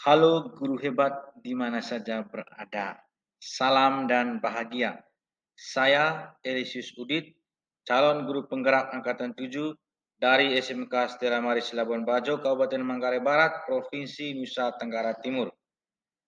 Halo guru hebat di mana saja berada. Salam dan bahagia. Saya Elisius Udit, calon guru penggerak angkatan 7 dari SMK Stella Maris Labuan Bajo, Kabupaten Manggarai Barat, Provinsi Nusa Tenggara Timur.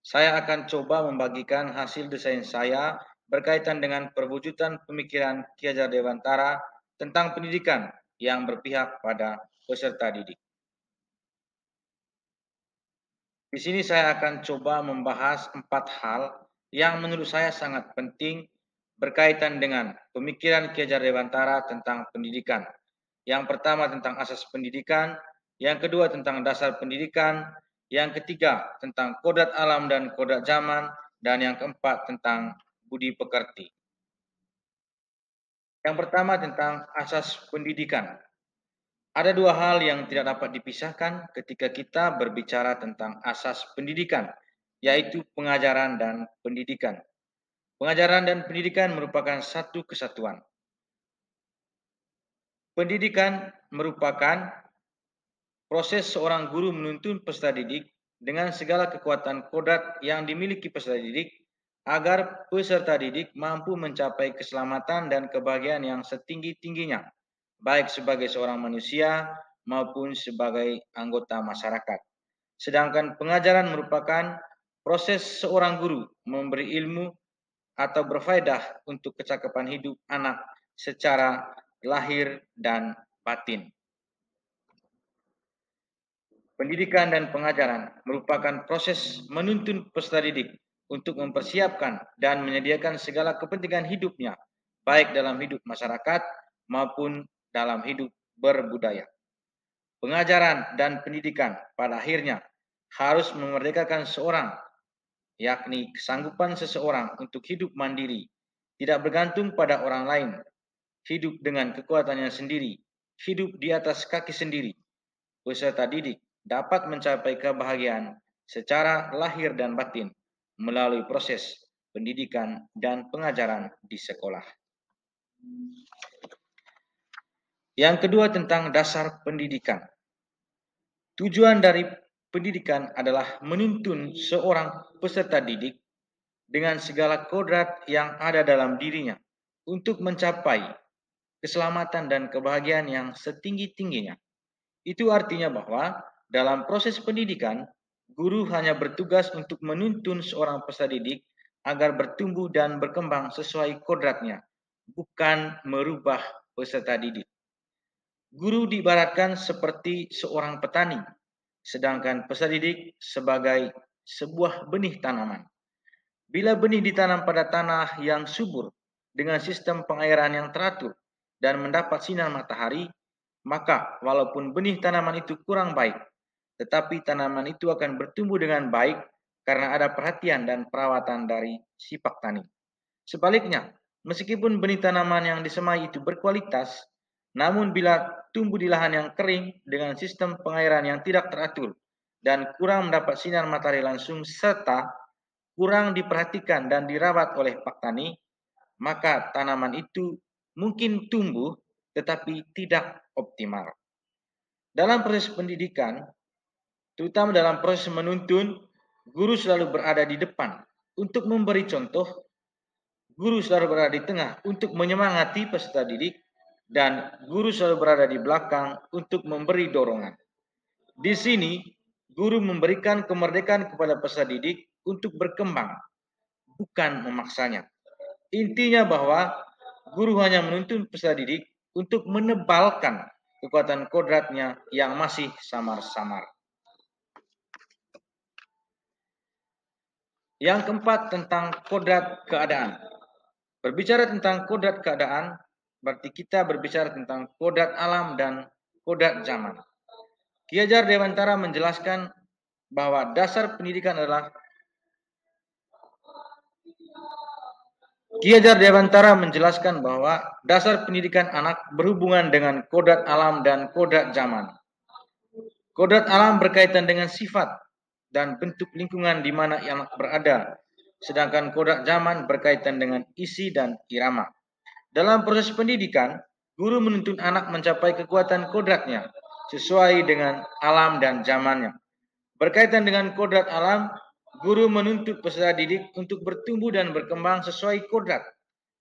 Saya akan coba membagikan hasil desain saya berkaitan dengan perwujudan pemikiran Ki Hajar Dewantara tentang pendidikan yang berpihak pada peserta didik. Di sini saya akan coba membahas 4 hal yang menurut saya sangat penting berkaitan dengan pemikiran Ki Hajar Dewantara tentang pendidikan. Yang pertama tentang asas pendidikan, yang kedua tentang dasar pendidikan, yang ketiga tentang kodrat alam dan kodrat zaman, dan yang keempat tentang budi pekerti. Yang pertama tentang asas pendidikan. Ada dua hal yang tidak dapat dipisahkan ketika kita berbicara tentang asas pendidikan, yaitu pengajaran dan pendidikan. Pengajaran dan pendidikan merupakan satu kesatuan. Pendidikan merupakan proses seorang guru menuntun peserta didik dengan segala kekuatan kodrat yang dimiliki peserta didik agar peserta didik mampu mencapai keselamatan dan kebahagiaan yang setinggi-tingginya, baik sebagai seorang manusia maupun sebagai anggota masyarakat. Sedangkan pengajaran merupakan proses seorang guru memberi ilmu atau berfaedah untuk kecakapan hidup anak secara lahir dan batin. Pendidikan dan pengajaran merupakan proses menuntun peserta didik untuk mempersiapkan dan menyediakan segala kepentingan hidupnya, baik dalam hidup masyarakat maupun dalam hidup berbudaya. Pengajaran dan pendidikan pada akhirnya harus memerdekakan seorang, yakni kesanggupan seseorang untuk hidup mandiri, tidak bergantung pada orang lain, hidup dengan kekuatannya sendiri, hidup di atas kaki sendiri. Peserta didik dapat mencapai kebahagiaan secara lahir dan batin melalui proses pendidikan dan pengajaran di sekolah. Yang kedua tentang dasar pendidikan. Tujuan dari pendidikan adalah menuntun seorang peserta didik dengan segala kodrat yang ada dalam dirinya untuk mencapai keselamatan dan kebahagiaan yang setinggi-tingginya. Itu artinya bahwa dalam proses pendidikan, guru hanya bertugas untuk menuntun seorang peserta didik agar bertumbuh dan berkembang sesuai kodratnya, bukan merubah peserta didik. Guru diibaratkan seperti seorang petani, sedangkan peserta didik sebagai sebuah benih tanaman. Bila benih ditanam pada tanah yang subur dengan sistem pengairan yang teratur dan mendapat sinar matahari, maka walaupun benih tanaman itu kurang baik, tetapi tanaman itu akan bertumbuh dengan baik karena ada perhatian dan perawatan dari si petani. Sebaliknya, meskipun benih tanaman yang disemai itu berkualitas, namun bila tumbuh di lahan yang kering dengan sistem pengairan yang tidak teratur dan kurang mendapat sinar matahari langsung serta kurang diperhatikan dan dirawat oleh petani, maka tanaman itu mungkin tumbuh tetapi tidak optimal. Dalam proses pendidikan, terutama dalam proses menuntun, guru selalu berada di depan untuk memberi contoh, guru selalu berada di tengah untuk menyemangati peserta didik, dan guru selalu berada di belakang untuk memberi dorongan. Di sini, guru memberikan kemerdekaan kepada peserta didik untuk berkembang, bukan memaksanya. Intinya bahwa guru hanya menuntun peserta didik untuk menebalkan kekuatan kodratnya yang masih samar-samar. Yang keempat tentang kodrat keadaan. Berbicara tentang kodrat keadaan, berarti kita berbicara tentang kodrat alam dan kodrat zaman. Ki Hajar Dewantara menjelaskan bahwa dasar pendidikan adalah Ki Hajar Dewantara menjelaskan bahwa dasar pendidikan anak berhubungan dengan kodrat alam dan kodrat zaman. Kodrat alam berkaitan dengan sifat dan bentuk lingkungan di mana anak berada, sedangkan kodrat zaman berkaitan dengan isi dan irama. Dalam proses pendidikan, guru menuntun anak mencapai kekuatan kodratnya sesuai dengan alam dan zamannya. Berkaitan dengan kodrat alam, guru menuntut peserta didik untuk bertumbuh dan berkembang sesuai kodrat,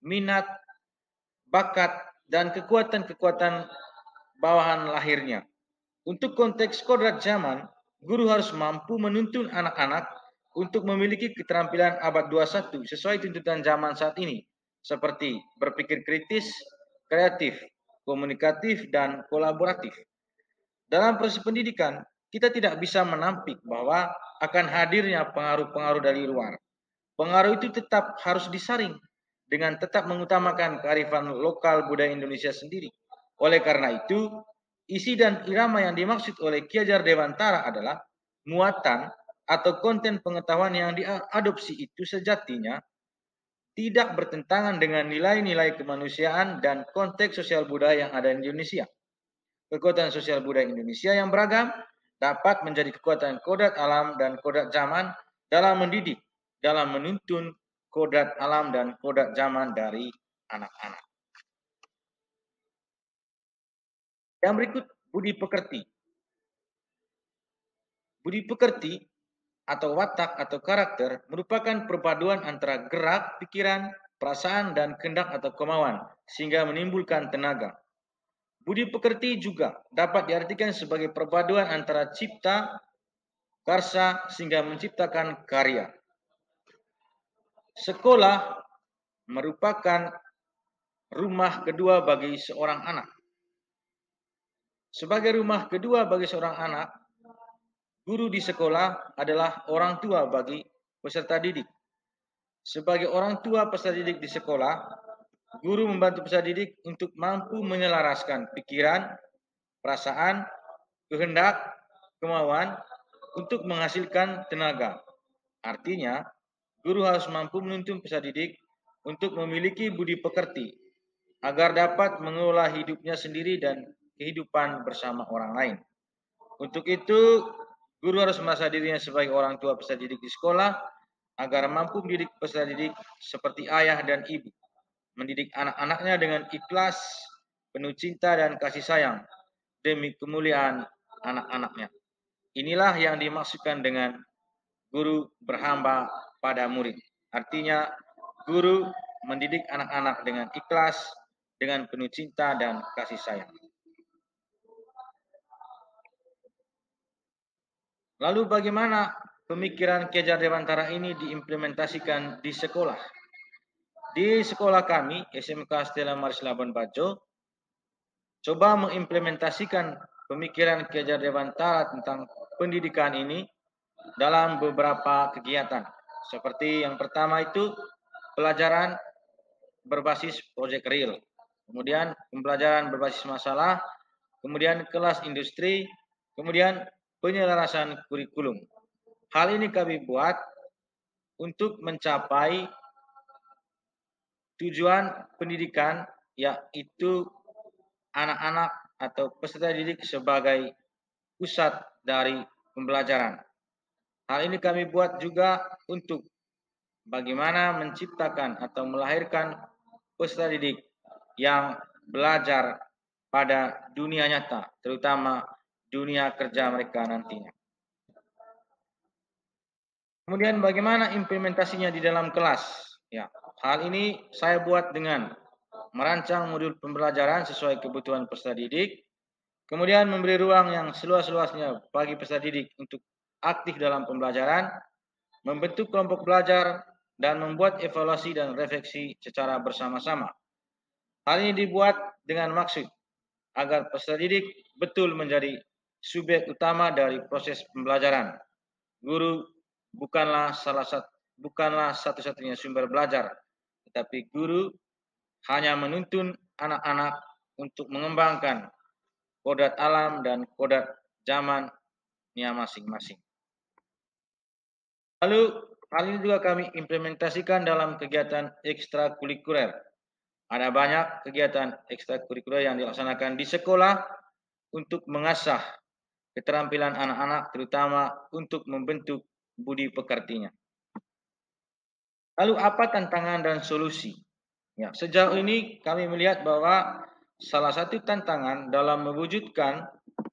minat, bakat, dan kekuatan-kekuatan bawahan lahirnya. Untuk konteks kodrat zaman, guru harus mampu menuntun anak-anak untuk memiliki keterampilan abad 21 sesuai tuntutan zaman saat ini, seperti berpikir kritis, kreatif, komunikatif, dan kolaboratif. Dalam proses pendidikan, kita tidak bisa menampik bahwa akan hadirnya pengaruh-pengaruh dari luar. Pengaruh itu tetap harus disaring dengan tetap mengutamakan kearifan lokal budaya Indonesia sendiri. Oleh karena itu, isi dan irama yang dimaksud oleh Ki Hajar Dewantara adalah muatan atau konten pengetahuan yang diadopsi itu sejatinya tidak bertentangan dengan nilai-nilai kemanusiaan dan konteks sosial budaya yang ada di Indonesia. Kekuatan sosial budaya Indonesia yang beragam dapat menjadi kekuatan kodrat alam dan kodrat zaman dalam mendidik, dalam menuntun kodrat alam dan kodrat zaman dari anak-anak. Yang berikut, budi pekerti. Budi pekerti atau watak atau karakter merupakan perpaduan antara gerak, pikiran, perasaan, dan kehendak atau kemauan sehingga menimbulkan tenaga. Budi pekerti juga dapat diartikan sebagai perpaduan antara cipta, karsa, sehingga menciptakan karya. Sekolah merupakan rumah kedua bagi seorang anak. Sebagai rumah kedua bagi seorang anak, guru di sekolah adalah orang tua bagi peserta didik. Sebagai orang tua peserta didik di sekolah, guru membantu peserta didik untuk mampu menyelaraskan pikiran, perasaan, kehendak, kemauan untuk menghasilkan tenaga. Artinya, guru harus mampu menuntun peserta didik untuk memiliki budi pekerti agar dapat mengelola hidupnya sendiri dan kehidupan bersama orang lain. Untuk itu, guru harus merasa dirinya sebagai orang tua peserta didik di sekolah agar mampu mendidik peserta didik seperti ayah dan ibu, mendidik anak-anaknya dengan ikhlas, penuh cinta dan kasih sayang demi kemuliaan anak-anaknya. Inilah yang dimaksudkan dengan guru berhamba pada murid. Artinya, guru mendidik anak-anak dengan ikhlas, dengan penuh cinta dan kasih sayang. Lalu bagaimana pemikiran Ki Hajar Dewantara ini diimplementasikan di sekolah? Di sekolah kami, SMK Stella Maris Labuan Bajo, coba mengimplementasikan pemikiran Ki Hajar Dewantara tentang pendidikan ini dalam beberapa kegiatan. Seperti yang pertama itu pelajaran berbasis project real, kemudian pembelajaran berbasis masalah, kemudian kelas industri, kemudian penyelarasan kurikulum. Hal ini kami buat untuk mencapai tujuan pendidikan, yaitu anak-anak atau peserta didik sebagai pusat dari pembelajaran. Hal ini kami buat juga untuk bagaimana menciptakan atau melahirkan peserta didik yang belajar pada dunia nyata, terutama dunia kerja mereka nantinya. Kemudian bagaimana implementasinya di dalam kelas? Ya, hal ini saya buat dengan merancang modul pembelajaran sesuai kebutuhan peserta didik, kemudian memberi ruang yang seluas-luasnya bagi peserta didik untuk aktif dalam pembelajaran, membentuk kelompok belajar, dan membuat evaluasi dan refleksi secara bersama-sama. Hal ini dibuat dengan maksud agar peserta didik betul menjadi subjek utama dari proses pembelajaran. Guru bukanlah satu-satunya sumber belajar, tetapi guru hanya menuntun anak-anak untuk mengembangkan kodrat alam dan kodrat zamannya masing-masing. Lalu hal ini juga kami implementasikan dalam kegiatan ekstrakurikuler. Ada banyak kegiatan ekstrakurikuler yang dilaksanakan di sekolah untuk mengasah keterampilan anak-anak, terutama untuk membentuk budi pekertinya. Lalu apa tantangan dan solusi? Ya, sejauh ini kami melihat bahwa salah satu tantangan dalam mewujudkan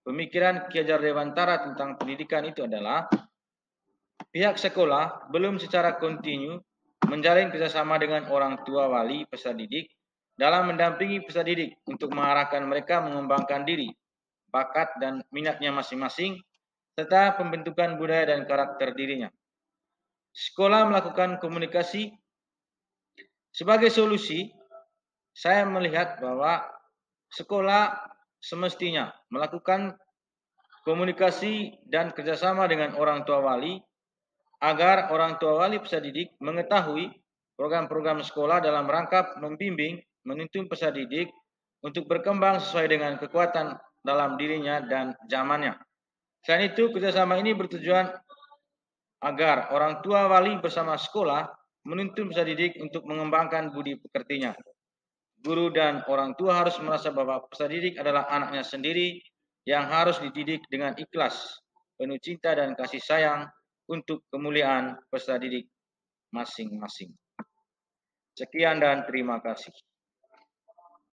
pemikiran Ki Hajar Dewantara tentang pendidikan itu adalah pihak sekolah belum secara kontinu menjalin kerjasama dengan orang tua wali peserta didik dalam mendampingi peserta didik untuk mengarahkan mereka mengembangkan diri, bakat dan minatnya masing-masing, serta pembentukan budaya dan karakter dirinya. Sekolah melakukan komunikasi sebagai solusi. Saya melihat bahwa sekolah semestinya melakukan komunikasi dan kerjasama dengan orang tua wali agar orang tua wali peserta didik mengetahui program-program sekolah dalam rangka membimbing, menuntun peserta didik untuk berkembang sesuai dengan kekuatan dalam dirinya dan zamannya. Selain itu, kerjasama ini bertujuan agar orang tua wali bersama sekolah menuntun peserta didik untuk mengembangkan budi pekertinya. Guru dan orang tua harus merasa bahwa peserta didik adalah anaknya sendiri yang harus dididik dengan ikhlas, penuh cinta dan kasih sayang untuk kemuliaan peserta didik masing-masing. Sekian dan terima kasih.